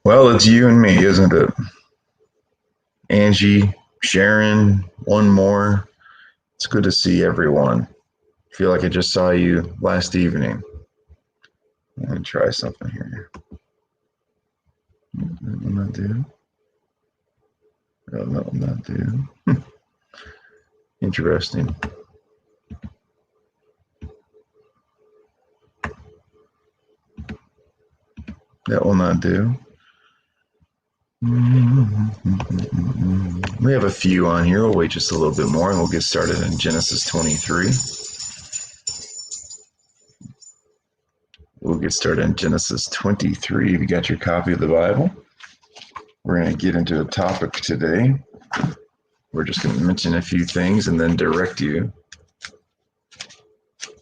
Well, it's you and me, isn't it? Angie, Sharon, one more. It's good to see everyone. I feel like I just saw you last evening. Let me try something here. That will not do. That will not do. Interesting. That will not do. We have a few on here. We'll wait just a little bit more and we'll get started in Genesis 23. We'll get started in Genesis 23. If you got your copy of the Bible, we're going to get into a topic today. We're just going to mention a few things and then direct you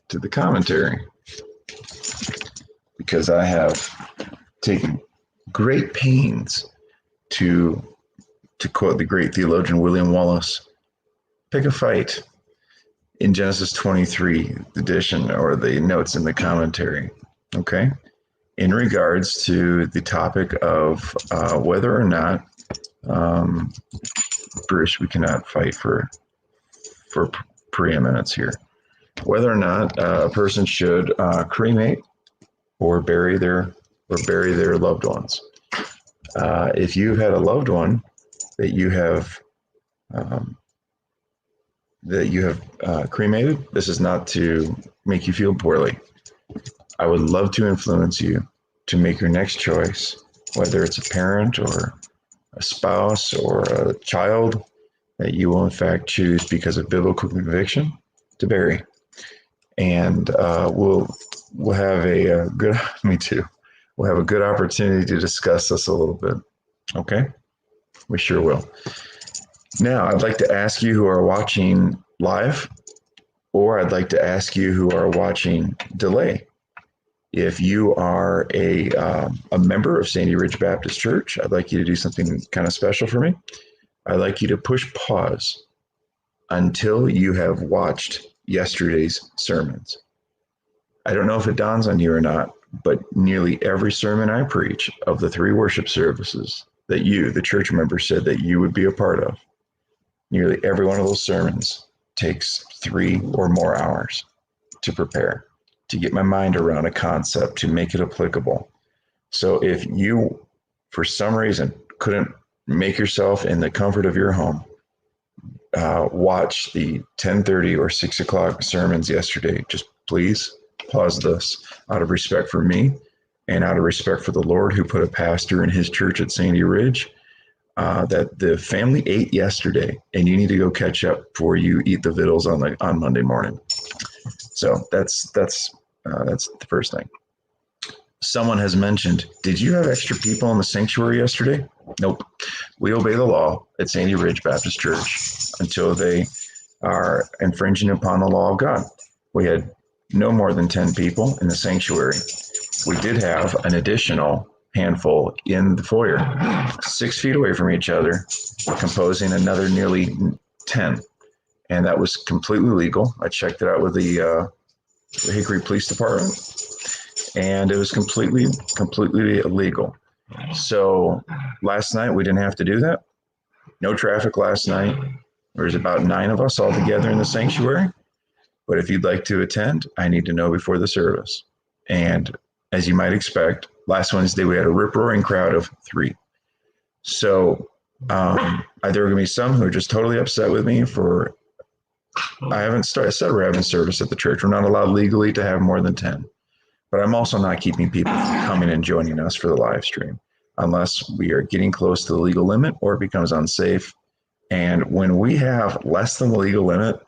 to the commentary, because I have taken great pains to quote the great theologian William Wallace, pick a fight in Genesis 23, the edition or the notes in the commentary, okay? In regards to the topic of whether or not, Bruce, we cannot fight for preeminence here, whether or not a person should cremate or bury their loved ones. If you've had a loved one that you have cremated, this is not to make you feel poorly. I would love to influence you to make your next choice, whether it's a parent or a spouse or a child, that you will in fact choose because of biblical conviction to bury. And we'll have a good, me too. We'll have a good opportunity to discuss this a little bit. Okay? We sure will. Now, I'd like to ask you who are watching live, or I'd like to ask you who are watching delay. If you are a member of Sandy Ridge Baptist Church, I'd like you to do something kind of special for me. I'd like you to push pause until you have watched yesterday's sermons. I don't know if it dawns on you or not, but nearly every sermon I preach of the 3 worship services that you, the church member, said that you would be a part of, nearly every one of those sermons takes 3 or more hours to prepare, to get my mind around a concept, to make it applicable. So if you, for some reason, couldn't make yourself in the comfort of your home watch the 10:30 or 6 o'clock sermons yesterday, just please pause this out of respect for me and out of respect for the Lord, who put a pastor in his church at Sandy Ridge that the family ate yesterday, and you need to go catch up before you eat the victuals on Monday morning. So that's the first thing. Someone has mentioned, did you have extra people in the sanctuary yesterday? Nope. We obey the law at Sandy Ridge Baptist Church until they are infringing upon the law of God. We had no more than 10 people in the sanctuary. We did have an additional handful in the foyer, 6 feet away from each other, composing another nearly 10. And that was completely legal. I checked it out with the Hickory Police Department, and it was completely illegal. So last night we didn't have to do that. No traffic last night. There was about 9 of us all together in the sanctuary. But if you'd like to attend, I need to know before the service. And as you might expect, last Wednesday we had a rip-roaring crowd of 3. So there are going to be some who are just totally upset with me for I haven't started having service at the church. We're not allowed legally to have more than 10. But I'm also not keeping people from coming and joining us for the live stream unless we are getting close to the legal limit or it becomes unsafe. And when we have less than the legal limit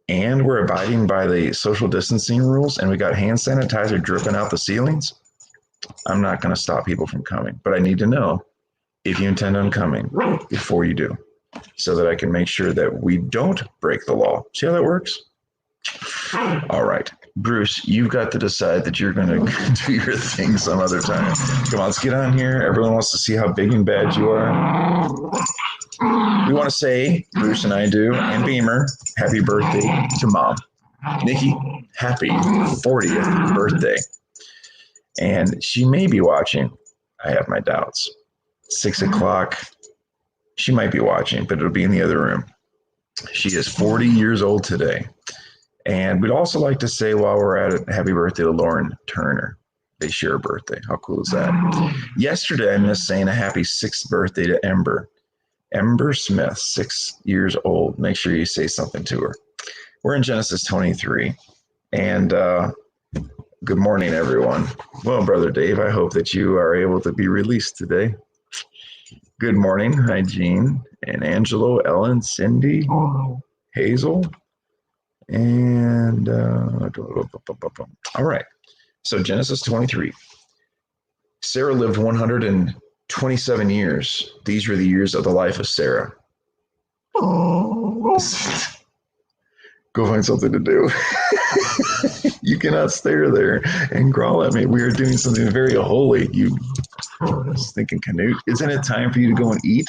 and we're abiding by the social distancing rules and we got hand sanitizer dripping out the ceilings, I'm not going to stop people from coming. But I need to know if you intend on coming before you do, so that I can make sure that we don't break the law. See how that works? All right. Bruce, you've got to decide that you're going to do your thing some other time. Come on, let's get on here. Everyone wants to see how big and bad you are. We want to say, Bruce and I do, and Beamer, happy birthday to Mom. Nikki, happy 40th birthday. And she may be watching. I have my doubts. 6 o'clock. She might be watching, but it'll be in the other room. She is 40 years old today. And we'd also like to say, while we're at it, happy birthday to Lauren Turner. They share a birthday. How cool is that? Yesterday, I missed saying a happy 6th birthday to Ember. Ember Smith, 6 years old. Make sure you say something to her. We're in Genesis 23. And good morning, everyone. Well, Brother Dave, I hope that you are able to be released today. Good morning. Hi, Jean and Angelo, Ellen, Cindy, Hazel. And all right. So Genesis 23. Sarah lived 127 years. These were the years of the life of Sarah. Go find something to do. You cannot stare there and growl at me. We are doing something very holy. You stinking Canute. Isn't it time for you to go and eat?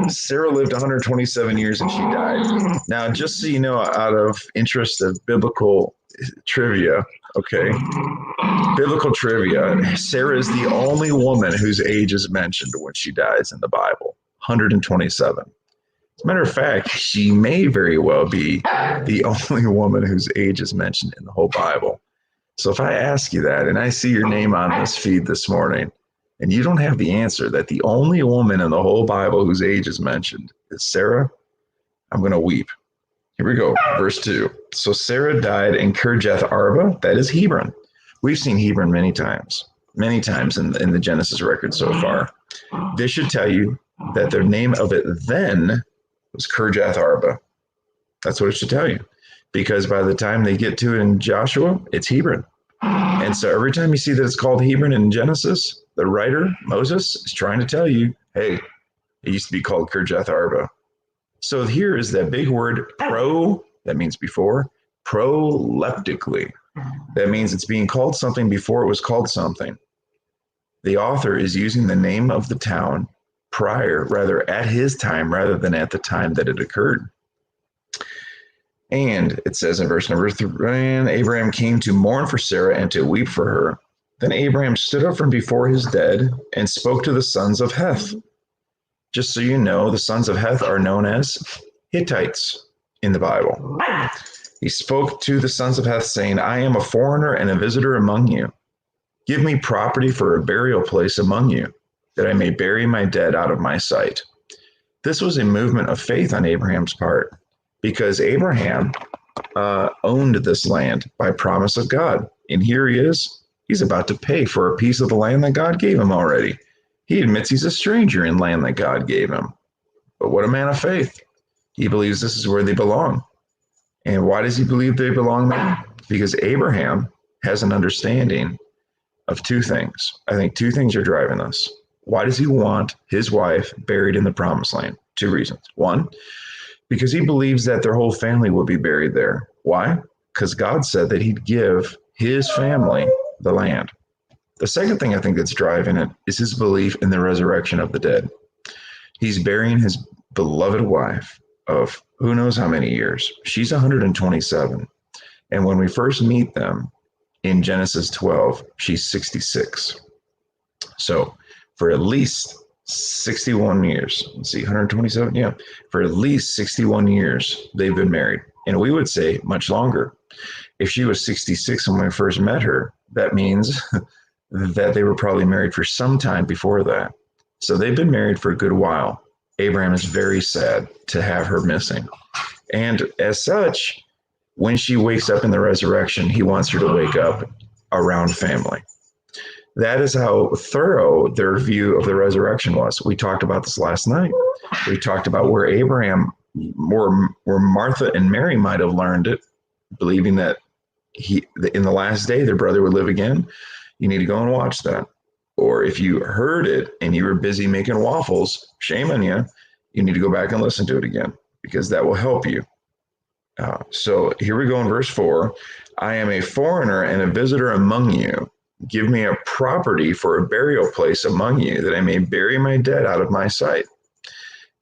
Sarah lived 127 years and she died. Now, just so you know, out of interest of biblical trivia, okay, biblical trivia, Sarah is the only woman whose age is mentioned when she dies in the Bible, 127. As a matter of fact, she may very well be the only woman whose age is mentioned in the whole Bible. So if I ask you that and I see your name on this feed this morning, and you don't have the answer that the only woman in the whole Bible whose age is mentioned is Sarah, I'm going to weep. Here we go. Verse 2. So Sarah died in Kirjath Arba, that is Hebron. We've seen Hebron many times in the Genesis record so far. This should tell you that the name of it then was Kirjath Arba. That's what it should tell you. Because by the time they get to it in Joshua, it's Hebron. And so every time you see that it's called Hebron in Genesis, the writer, Moses, is trying to tell you, hey, it used to be called Kirjath Arba. So here is that big word, that means before, proleptically. That means it's being called something before it was called something. The author is using the name of the town at his time, rather than at the time that it occurred. And it says in verse number 3, and Abraham came to mourn for Sarah and to weep for her. Then Abraham stood up from before his dead and spoke to the sons of Heth. Just so you know, the sons of Heth are known as Hittites in the Bible. He spoke to the sons of Heth, saying, I am a foreigner and a visitor among you. Give me property for a burial place among you, that I may bury my dead out of my sight. This was a movement of faith on Abraham's part, because Abraham owned this land by promise of God. And here he is. He's about to pay for a piece of the land that God gave him already. He admits he's a stranger in land that God gave him. But what a man of faith. He believes this is where they belong. And why does he believe they belong there? Because Abraham has an understanding of two things. I think two things are driving this. Why does he want his wife buried in the promised land? Two reasons. One, because he believes that their whole family will be buried there. Why? Because God said that he'd give his family the land. The second thing I think that's driving it is his belief in the resurrection of the dead. He's burying his beloved wife of who knows how many years. She's 127. And when we first meet them in Genesis 12, she's 66. So for at least 61 years, let's see, 127, yeah. For at least 61 years, they've been married. And we would say much longer. If she was 66 when we first met her, that means that they were probably married for some time before that. So they've been married for a good while. Abraham is very sad to have her missing. And as such, when she wakes up in the resurrection, he wants her to wake up around family. That is how thorough their view of the resurrection was. We talked about this last night. We talked about where Martha and Mary might have learned it, believing that in the last day, their brother would live again. You need to go and watch that. Or if you heard it and you were busy making waffles, shame on you, you need to go back and listen to it again, because that will help you. So here we go in verse 4. I am a foreigner and a visitor among you. Give me a property for a burial place among you, that I may bury my dead out of my sight.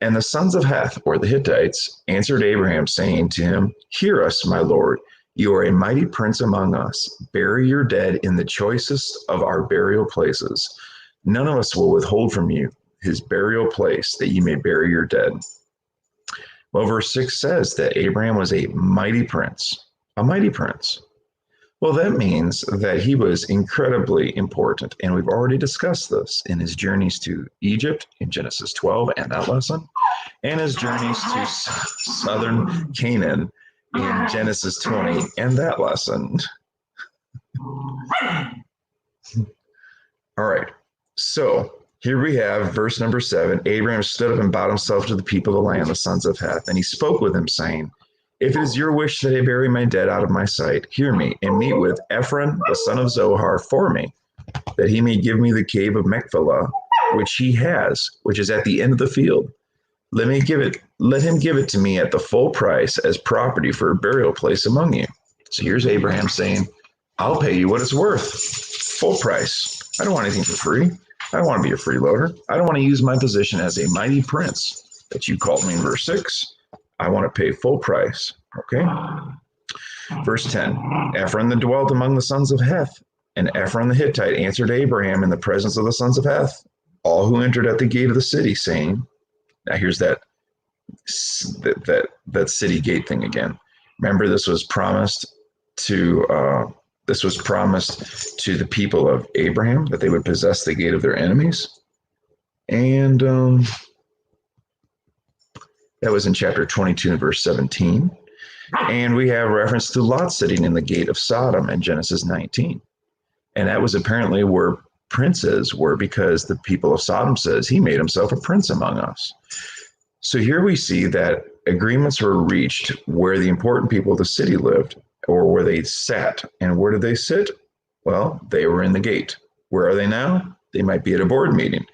And the sons of Heth, or the Hittites, answered Abraham, saying to him, Hear us, my lord. You are a mighty prince among us. Bury your dead in the choicest of our burial places. None of us will withhold from you his burial place, that ye may bury your dead. Well, verse 6 says that Abraham was a mighty prince, a mighty prince. Well, that means that he was incredibly important, and we've already discussed this in his journeys to Egypt in Genesis 12 and that lesson, and his journeys to southern Canaan in Genesis 20 and that lesson. All right, so here we have verse number 7. Abraham stood up and bowed himself to the people of the land, the sons of Heth, and he spoke with them, saying, if it is your wish that I bury my dead out of my sight, hear me, and meet with Ephron, the son of Zohar, for me, that he may give me the cave of Machpelah, which he has, which is at the end of the field. Let him give it to me at the full price as property for a burial place among you. So here's Abraham saying, I'll pay you what it's worth. Full price. I don't want anything for free. I don't want to be a freeloader. I don't want to use my position as a mighty prince that you called me in verse 6. I want to pay full price. Okay. Verse 10. Ephron that dwelt among the sons of Heth, and Ephron the Hittite answered Abraham in the presence of the sons of Heth, all who entered at the gate of the city, saying, now here's that city gate thing again. Remember, this was promised to the people of Abraham, that they would possess the gate of their enemies. And that was in chapter 22 and verse 17. And we have reference to Lot sitting in the gate of Sodom in Genesis 19. And that was apparently where princes were, because the people of Sodom says he made himself a prince among us. So here we see that agreements were reached where the important people of the city lived, or where they sat. And where did they sit? Well, they were in the gate. Where are they now? They might be at a board meeting.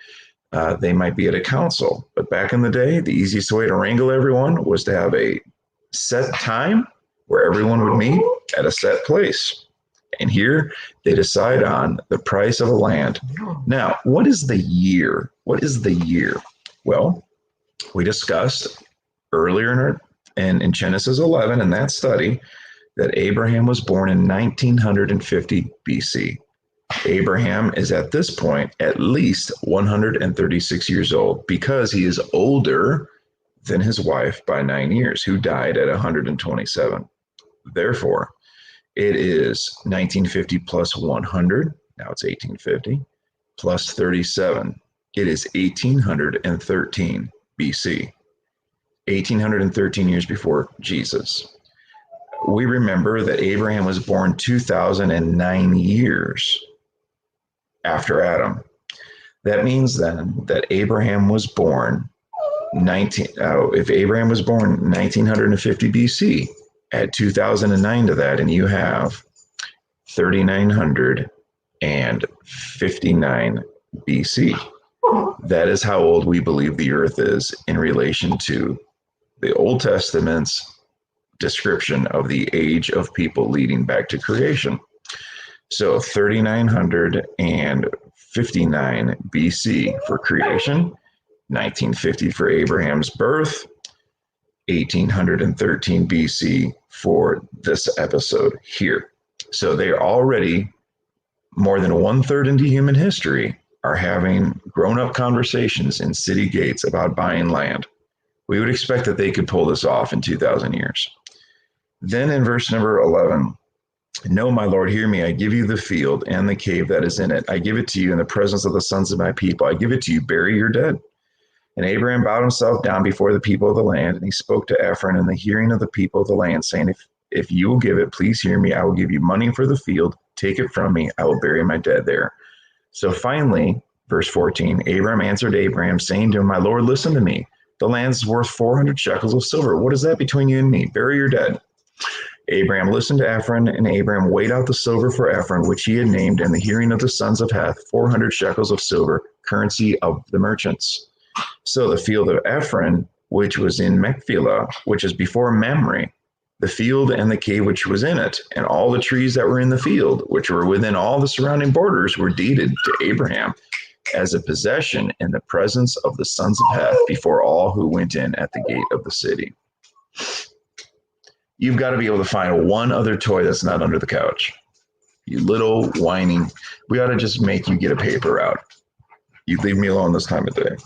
They might be at a council. But back in the day, the easiest way to wrangle everyone was to have a set time where everyone would meet at a set place. And here they decide on the price of a land. Now, what is the year? What is the year? Well, we discussed earlier in Genesis 11 in that study that Abraham was born in 1950 BC. Abraham is at this point at least 136 years old, because he is older than his wife by 9 years, who died at 127. Therefore, it is 1950 plus 100, now it's 1850, plus 37. It is 1813 BC, 1813 years before Jesus. We remember that Abraham was born 2009 years after Adam. That means then that Abraham was born if Abraham was born 1950 BC, add 2009 to that, and you have 3959 BC. That is how old we believe the earth is in relation to the Old Testament's description of the age of people leading back to creation. So 3959 BC for creation, 1950 for Abraham's birth, 1813 BC for this episode here. So they're already more than 1/3 into human history are having grown-up conversations in city gates about buying land. We would expect that they could pull this off in 2,000 years. Then in verse number 11, no, my Lord, hear me. I give you the field and the cave that is in it. I give it to you in the presence of the sons of my people. I give it to you. Bury your dead. And Abraham bowed himself down before the people of the land, and he spoke to Ephron in the hearing of the people of the land, saying, if you will give it, please hear me. I will give you money for the field. Take it from me. I will bury my dead there. So finally, verse 14, Abraham answered Abraham, saying to him, my Lord, listen to me. The land is worth 400 shekels of silver. What is that between you and me? Bury your dead. Abraham listened to Ephron, and Abraham weighed out the silver for Ephron, which he had named in the hearing of the sons of Heth, 400 shekels of silver, currency of the merchants. So the field of Ephron, which was in Machpelah, which is before Mamre, the field and the cave which was in it, and all the trees that were in the field, which were within all the surrounding borders, were deeded to Abraham as a possession in the presence of the sons of Heth before all who went in at the gate of the city. You've got to be able to find one other toy that's not under the couch. You little whining, we ought to just make you get a paper out. You leave me alone this time of day,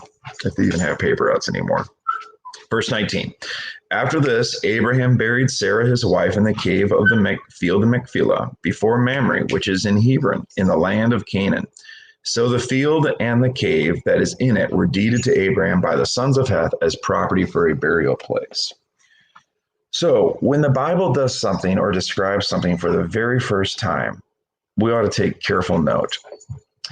if they even have paper outs anymore. Verse 19. After this, Abraham buried Sarah his wife in the cave of the field of Machpelah, before Mamre, which is in Hebron, in the land of Canaan. So the field and the cave that is in it were deeded to Abraham by the sons of Heth as property for a burial place. So when the Bible does something or describes something for the very first time, we ought to take careful note.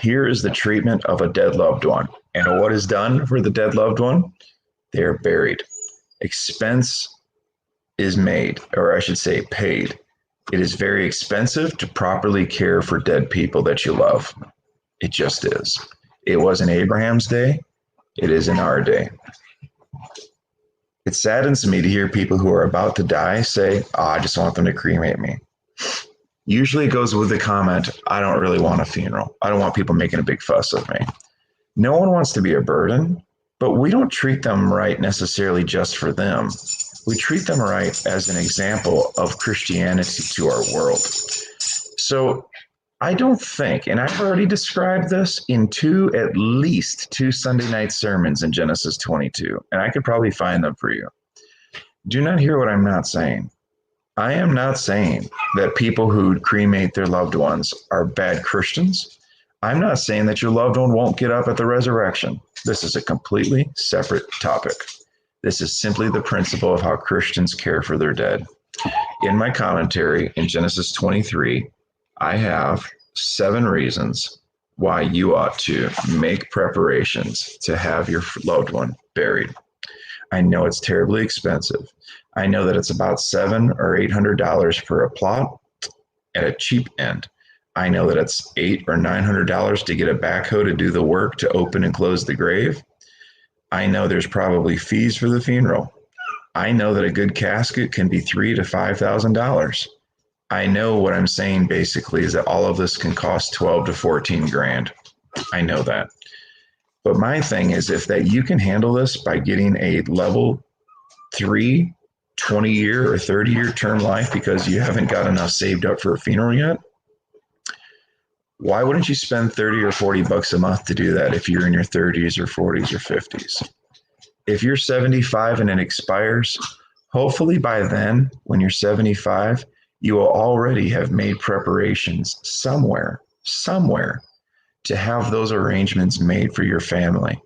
Here is the treatment of a dead loved one. And what is done for the dead loved one? They are buried. Expense is made, or I should say paid. It is very expensive to properly care for dead people that you love. It just is. It was in Abraham's day. It is in our day. It saddens me to hear people who are about to die say, I just want them to cremate me. Usually it goes with the comment, I don't really want a funeral. I don't want people making a big fuss of me. No one wants to be a burden, but we don't treat them right necessarily just for them. We treat them right as an example of Christianity to our world. So I don't think, and I've already described this in at least two Sunday night sermons in Genesis 22, and I could probably find them for you. Do not hear what I'm not saying. I am not saying that people who cremate their loved ones are bad Christians. I'm not saying that your loved one won't get up at the resurrection. This is a completely separate topic. This is simply the principle of how Christians care for their dead. In my commentary in Genesis 23, I have 7 reasons why you ought to make preparations to have your loved one buried. I know it's terribly expensive. I know that it's about $700 or $800 for a plot at a cheap end. I know that it's $800 or $900 to get a backhoe to do the work to open and close the grave. I know there's probably fees for the funeral. I know that a good casket can be $3,000 to $5,000. I know what I'm saying basically is that all of this can cost 12 to 14 grand. I know that. But my thing is, if that you can handle this by getting a level 3 20-year or 30-year term life because you haven't got enough saved up for a funeral yet, why wouldn't you spend 30 or 40 bucks a month to do that if you're in your 30s or 40s or 50s? If you're 75 and it expires, hopefully by then, when you're 75, you will already have made preparations somewhere to have those arrangements made for your family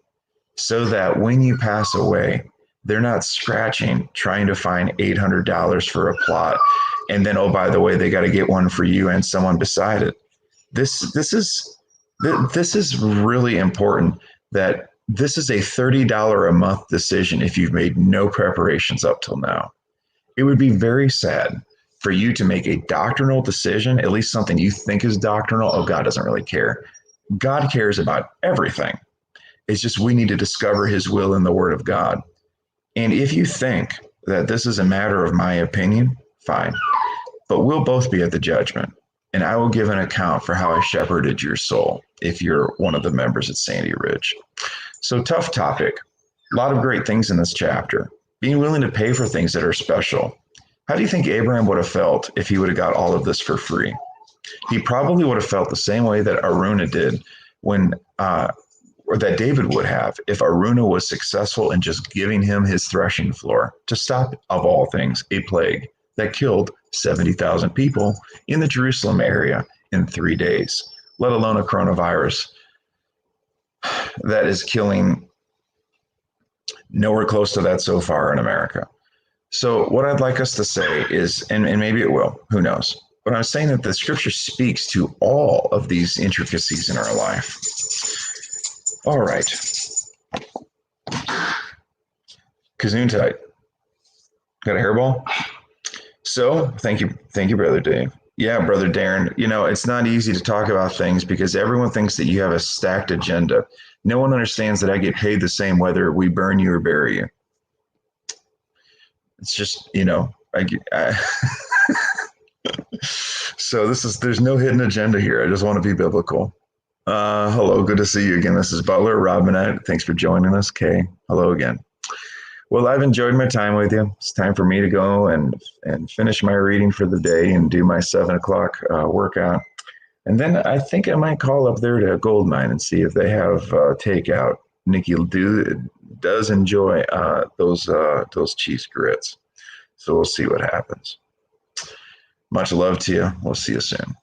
so that when you pass away, they're not scratching, trying to find $800 for a plot. And then, oh, by the way, they got to get one for you and someone beside it. This is really important, that this is a $30 a month decision if you've made no preparations up till now. It would be very sad for you to make a doctrinal decision, at least something you think is doctrinal. Oh, God doesn't really care. God cares about everything. It's just we need to discover his will in the word of God. And if you think that this is a matter of my opinion, fine. But we'll both be at the judgment. And I will give an account for how I shepherded your soul if you're one of the members at Sandy Ridge. So tough topic. A lot of great things in this chapter. Being willing to pay for things that are special. How do you think Abraham would have felt if he would have got all of this for free? He probably would have felt the same way that Aruna did when, or that David would have if Aruna was successful in just giving him his threshing floor to stop, of all things, a plague that killed 70,000 people in the Jerusalem area in 3 days, let alone a coronavirus that is killing nowhere close to that so far in America. So what I'd like us to say is, and maybe it will, who knows, but I'm saying that the scripture speaks to all of these intricacies in our life. All right. Gesundheit. Got a hairball? So thank you, Brother Dave. Yeah, Brother Darren, it's not easy to talk about things because everyone thinks that you have a stacked agenda. No one understands that I get paid the same whether we burn you or bury you. It's just, so there's no hidden agenda here. I just want to be biblical. Hello, good to see you again. This is Butler Robinette. Thanks for joining us. Kay, hello again. Well, I've enjoyed my time with you. It's time for me to go and finish my reading for the day and do my 7 o'clock workout. And then I think I might call up there to Goldmine and see if they have takeout. Nikki does enjoy those cheese grits. So we'll see what happens. Much love to you. We'll see you soon.